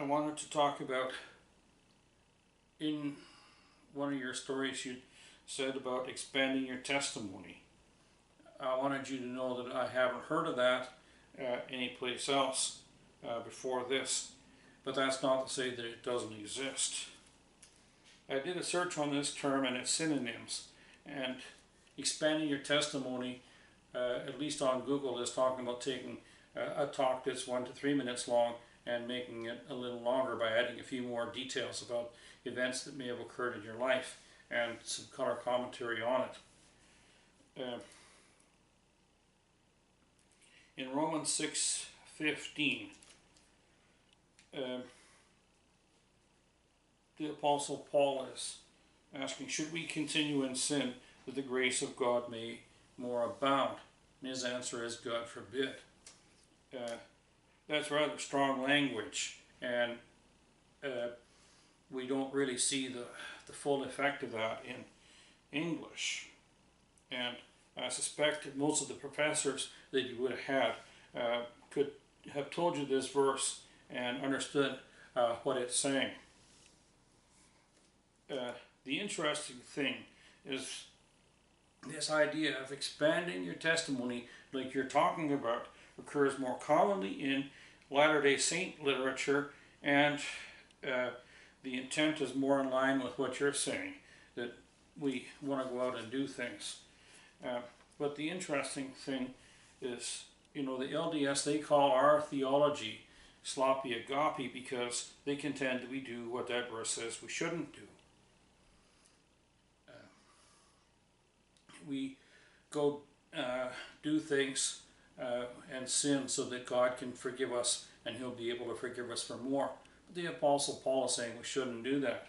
I wanted to talk about, in one of your stories you said about expanding your testimony. I wanted you to know that I haven't heard of that anyplace else before this, but that's not to say that it doesn't exist. I did a search on this term and its synonyms, and expanding your testimony, at least on Google, is talking about taking a talk that's 1 to 3 minutes long and making it a little longer by adding a few more details about events that may have occurred in your life and some color commentary on it. In Romans 6:15, the Apostle Paul is asking, should we continue in sin that the grace of God may more abound? And his answer is, God forbid. That's rather strong language, and we don't really see the full effect of that in English. And I suspect that most of the professors that you would have had could have told you this verse and understood what it's saying. The interesting thing is this idea of expanding your testimony, like you're talking about, occurs more commonly in Latter-day Saint literature, and the intent is more in line with what you're saying, that we want to go out and do things. But the interesting thing is, the LDS, they call our theology sloppy agape because they contend that we do what that verse says we shouldn't do. We go do things and sin so that God can forgive us and he'll be able to forgive us for more. But the Apostle Paul is saying we shouldn't do that.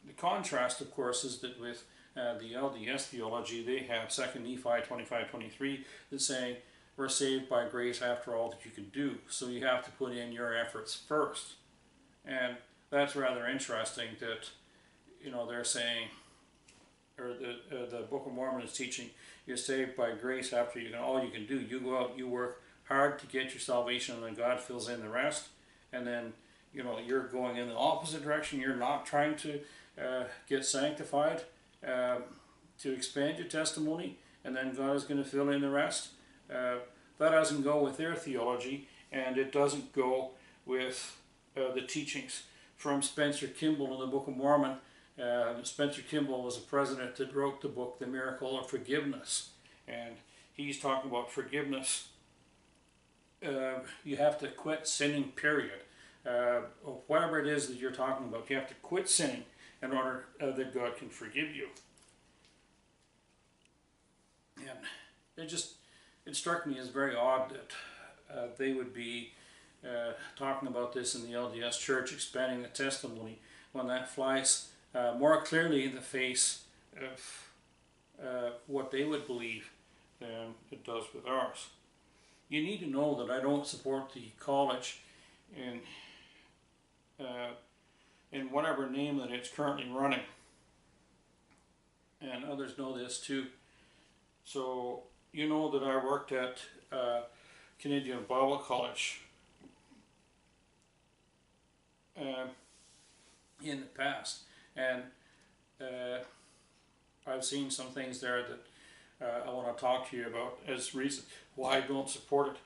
The contrast, of course, is that with the LDS theology, they have 2 Nephi 25:23 that's saying we're saved by grace after all that you can do. So you have to put in your efforts first. And that's rather interesting that, they're saying, or the Book of Mormon is teaching, you're saved by grace after all you can do. You go out, you work hard to get your salvation, and then God fills in the rest. And then, you're going in the opposite direction. You're not trying to get sanctified to expand your testimony, and then God is going to fill in the rest. That doesn't go with their theology, and it doesn't go with the teachings from Spencer Kimball in the Book of Mormon. Spencer Kimball was a president that wrote the book The Miracle of Forgiveness, and he's talking about forgiveness. You have to quit sinning, period. Whatever it is that you're talking about, you have to quit sinning in order that God can forgive you. And it struck me as very odd that they would be talking about this in the LDS Church, expanding the testimony, when that flies more clearly in the face of what they would believe than it does with ours. You need to know that I don't support the college in whatever name that it's currently running, and others know this too. So you know that I worked at Canadian Bible College in the past, and I've seen some things there that I want to talk to you about as reason why I don't support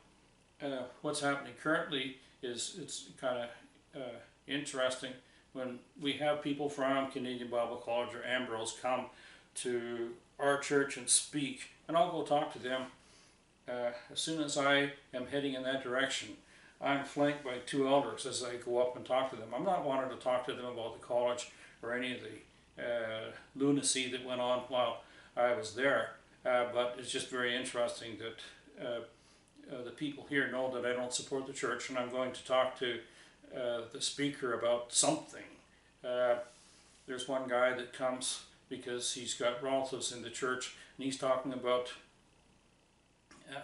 it. What's happening currently is it's kind of interesting when we have people from Canadian Bible College or Ambrose come to our church and speak, and I'll go talk to them. As soon as I am heading in that direction, I'm flanked by 2 elders as I go up and talk to them. I'm not wanting to talk to them about the college or any of the lunacy that went on while I was there, but it's just very interesting that the people here know that I don't support the church, and I'm going to talk to the speaker about something. There's one guy that comes because he's got relatives in the church, and he's talking about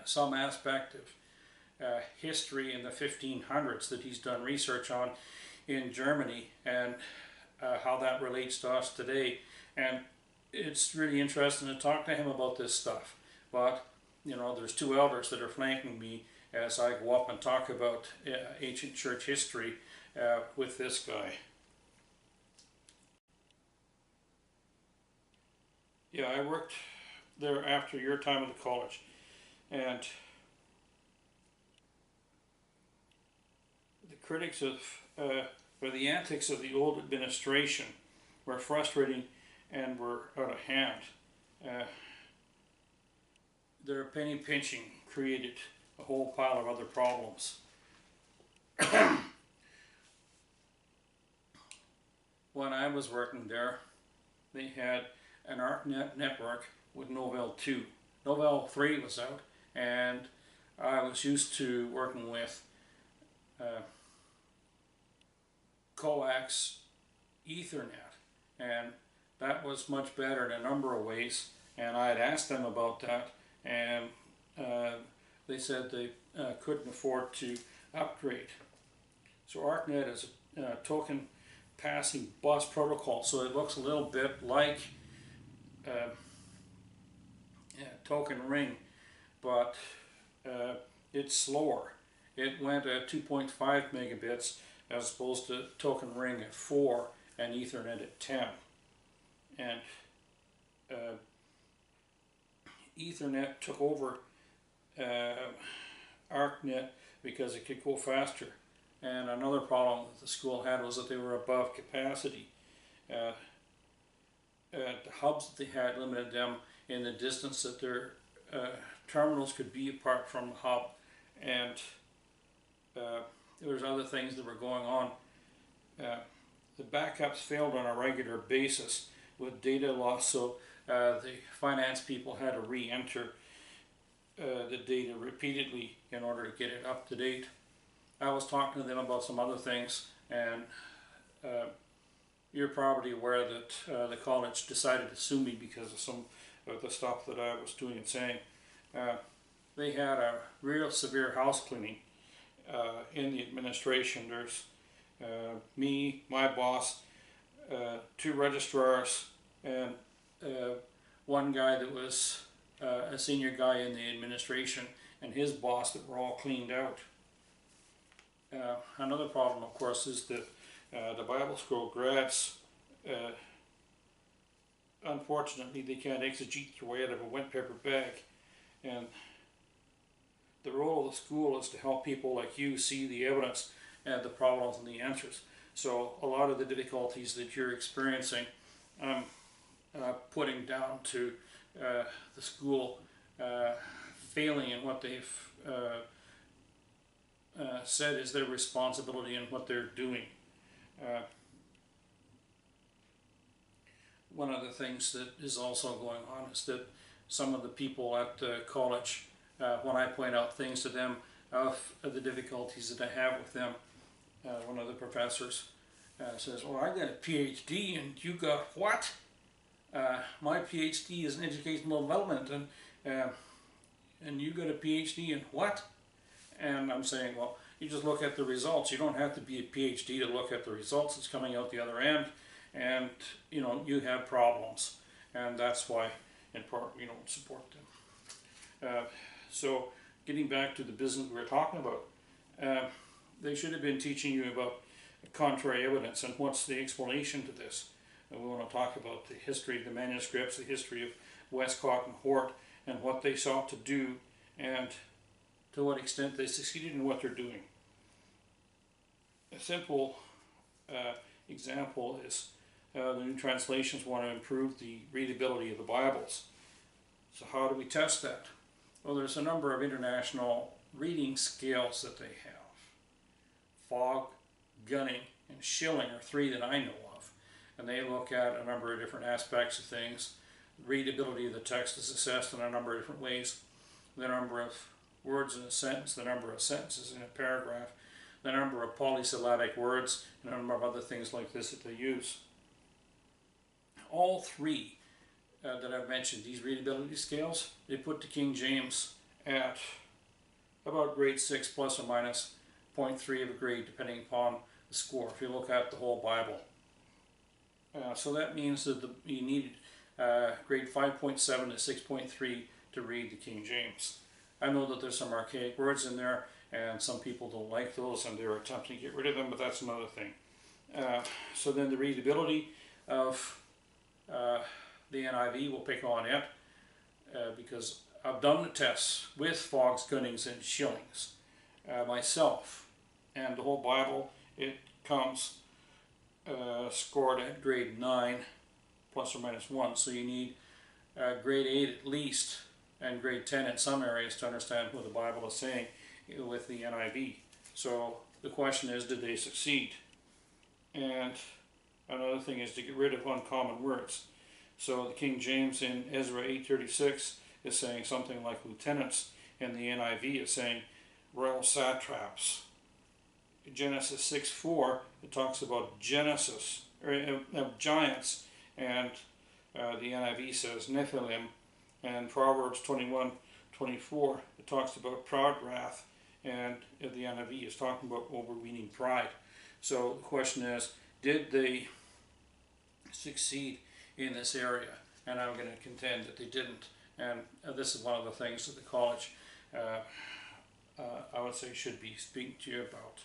some aspect of history in the 1500s that he's done research on in Germany, and how that relates to us today. And it's really interesting to talk to him about this stuff. But there's 2 elders that are flanking me, as I go up and talk about ancient church history with this guy. Yeah, I worked there after your time at the college, and the critics of, or the antics of the old administration were frustrating and were out of hand. Their penny pinching created a whole pile of other problems. When I was working there, they had an ArcNet network with Novell 2. Novell 3 was out, and I was used to working with coax Ethernet, and that was much better in a number of ways, and I had asked them about that, and they said they couldn't afford to upgrade. So ArcNet is a token passing bus protocol, so it looks a little bit like token ring, but it's slower. It went at 2.5 megabits as opposed to token ring at 4 and Ethernet at 10. And Ethernet took over ArcNet because it could go faster. And another problem that the school had was that they were above capacity. The hubs that they had limited them in the distance that their terminals could be apart from the hub, and there was other things that were going on. The backups failed on a regular basis with data loss, so the finance people had to re-enter the data repeatedly in order to get it up to date. I was talking to them about some other things, and you're probably aware that the college decided to sue me because of some of the stuff that I was doing and saying. They had a real severe house cleaning in the administration. There's me, my boss, 2 registrars, and one guy that was a senior guy in the administration, and his boss that were all cleaned out. Another problem, of course, is that the Bible school grads, unfortunately, they can't exegete their way out of a wet paper bag, and the role of the school is to help people like you see the evidence and the problems and the answers. So a lot of the difficulties that you're experiencing, I'm putting down to the school failing in what they've said is their responsibility in what they're doing. One of the things that is also going on is that some of the people at the college, when I point out things to them of the difficulties that I have with them, one of the professors says, "Well, I got a PhD and you got what?" My PhD is in educational development, and you got a PhD in what? And I'm saying, well, you just look at the results. You don't have to be a PhD to look at the results that's coming out the other end, and you know you have problems, and that's why, in part, we don't support them. So, getting back to the business we were talking about, they should have been teaching you about contrary evidence and what's the explanation to this. And we want to talk about the history of the manuscripts, the history of Westcott and Hort, and what they sought to do, and to what extent they succeeded in what they're doing. A simple example is the new translations want to improve the readability of the Bibles. So how do we test that? Well, there's a number of international reading scales that they have. Fogg, Gunning, and Schilling are 3 that I know of. And they look at a number of different aspects of things. Readability of the text is assessed in a number of different ways. The number of words in a sentence, the number of sentences in a paragraph, the number of polysyllabic words, and a number of other things like this that they use. All 3 that I've mentioned, these readability scales, they put the King James at about grade 6 plus or minus 0.3 of a grade, depending upon the score, if you look at the whole Bible. So that means that you need grade 5.7 to 6.3 to read the King James. I know that there's some archaic words in there, and some people don't like those, and they're attempting to get rid of them, but that's another thing. So then the readability of the NIV, we'll pick on it, because I've done the tests with Fogg's, Gunnings, and Schillings myself, and the whole Bible, it comes scored at grade 9 plus or minus 1, so you need grade 8 at least and grade 10 in some areas to understand what the Bible is saying with the NIV. So the question is, did they succeed? And another thing is to get rid of uncommon words. So the King James in Ezra 8:36 is saying something like lieutenants, and the NIV is saying royal satraps. In Genesis 6:4, it talks about Genesis, or giants, and the NIV says Nephilim, and Proverbs 21:24, it talks about proud wrath, and the NIV is talking about overweening pride. So the question is, did they succeed in this area? And I'm going to contend that they didn't. And this is one of the things that the college, I would say, should be speaking to you about.